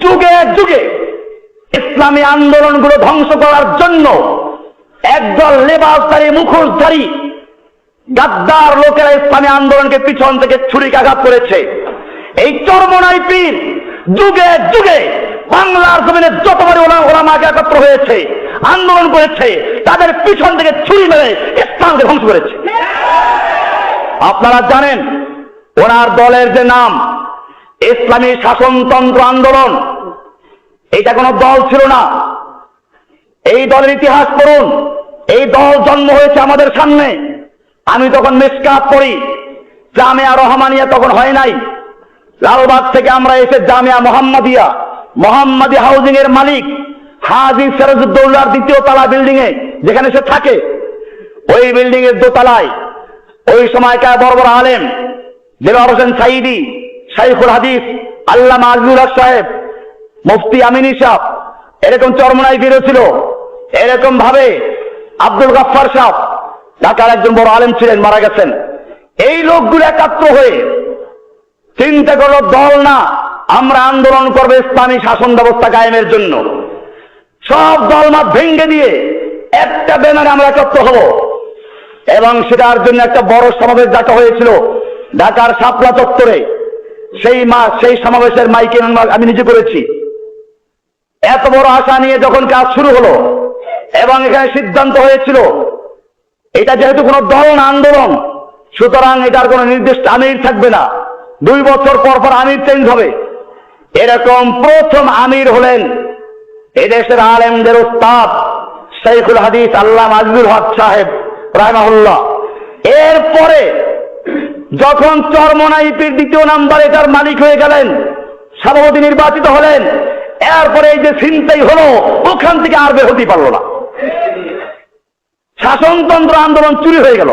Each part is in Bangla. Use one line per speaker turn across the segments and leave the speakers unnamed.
যুগে যুগে ইসলামী আন্দোলনগুলো ধ্বংস করার জন্য একদল লেবাসধারী মুখোশধারী গাদ্দার লোকেরা ইসলামী আন্দোলনকে পিছন থেকে ছুরিকাঘাত করেছে। এই চরমোনাই পীর যুগে যুগে বাংলার জমিনে যতবারই ওলামাকে একত্র হয়েছে, আন্দোলন করেছে, তাদের পিছন থেকে ছুরি মেরে ইসলামকে ধ্বংস করেছে। আপনারা জানেন ওনার দলের যে নাম ইসলামী শাসনতন্ত্র আন্দোলন, এটা কোনো দল ছিল না। এই দলের ইতিহাস পড়ুন। এই দল জন্ম হয়েছে আমাদের সামনে। আমি তখন মিসকাত পড়ি, জামিয়া রহমানিয়া তখন হয় নাই। লালবাগ থেকে আমরা এসে জামিয়া মোহাম্মদী হাউজিং এর মালিক হাজী সিরাজউদ্দৌলার দ্বিতীয় তলা বিল্ডিং এ যেখানে সে থাকে, ওই বিল্ডিং এর দোতলায় ওই সময়কার বড় বড় আলেম দেলোয়ার হোসেন সাইদি, শাইখুল হাদিস আল্লামা আজিজুল হক সাহেব, মুফতি আমিনী সাহেব, এরকম চরমোনাই পীর ছিল। এরকম ভাবে আব্দুল গাফফার সাহেব ঢাকার একজন বড় আলেম ছিলেন, মারা গেছেন। এই লোকগুলো একাত্র হয়ে চিন্তা করলো দল না, আমরা আন্দোলন করবো ইসলামী শাসন ব্যবস্থা কায়েমের জন্য। সব দলমত ভেঙ্গে দিয়ে একটা ব্যানারে আমরা একত্র হব, এবং সেটার জন্য একটা বড় সমাবেশ ডাকা হয়েছিল ঢাকার শাপলা চত্বরে। সেই সমাবেশের মাইকে আমি নিজে করেছি। এত বড় আশা নিয়ে যখন কাজ শুরু হলো এবং এখানে সিদ্ধান্ত হয়েছিল এটা যেহেতু কোনো দল না, আন্দোলন, সুতরাং এটার কোনো নির্দিষ্ট আমির থাকবে না, 2 বছর পর পর আমির চেঞ্জ হবে। এরকম প্রথম আমির হলেন এদেশের আলেমদের উস্তাদ শাইখুল হাদিস আল্লামা আজিজুল হক সাহেব রাহিমাহুল্লাহ। এরপরে যখন চরমোনাই পীর দ্বিতীয় নাম্বার এটার মালিক হয়ে গেলেন, সভাপতি নির্বাচিত হলেন, এরপরে এই যে ছিনতাই হলো, ওখান থেকে আর বের হতে পারলো না। শাসনতন্ত্র আন্দোলন চুরি হয়ে গেল।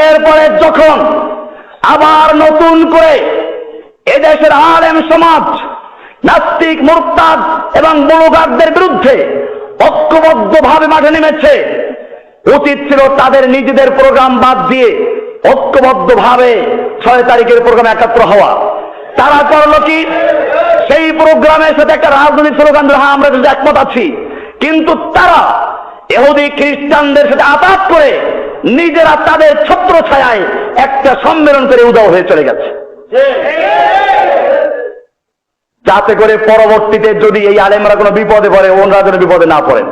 এরপরে যখন আবার নতুন করে এদেশের আলেম সমাজ নাস্তিক, মুরতাদ এবং ব্লগারদের বিরুদ্ধে ঐক্যবদ্ধভাবে মাঠে নেমেছে, উচিত ছিল তাদের নিজেদের প্রোগ্রাম বাদ দিয়ে ঐক্যবদ্ধভাবে 6 তারিখের প্রোগ্রামে একাত্র হওয়া। তারা করলো কি, সেই প্রোগ্রামের সাথে একটা রাজনৈতিক স্লোগান, হ্যাঁ আমরা যদি একমত আছি, কিন্তু তারা ইহুদি খ্রিস্টানদের সাথে আঘাত করে নিজেরা তাদের ছত্র ছায়ায় একটা সম্মেলন করে উধাও হয়ে চলে গেছে, যাতে করে পরবর্তীতে যদি এই আলেমরা কোনো বিপদে পড়ে, ওনারা যেন বিপদে না পড়েন।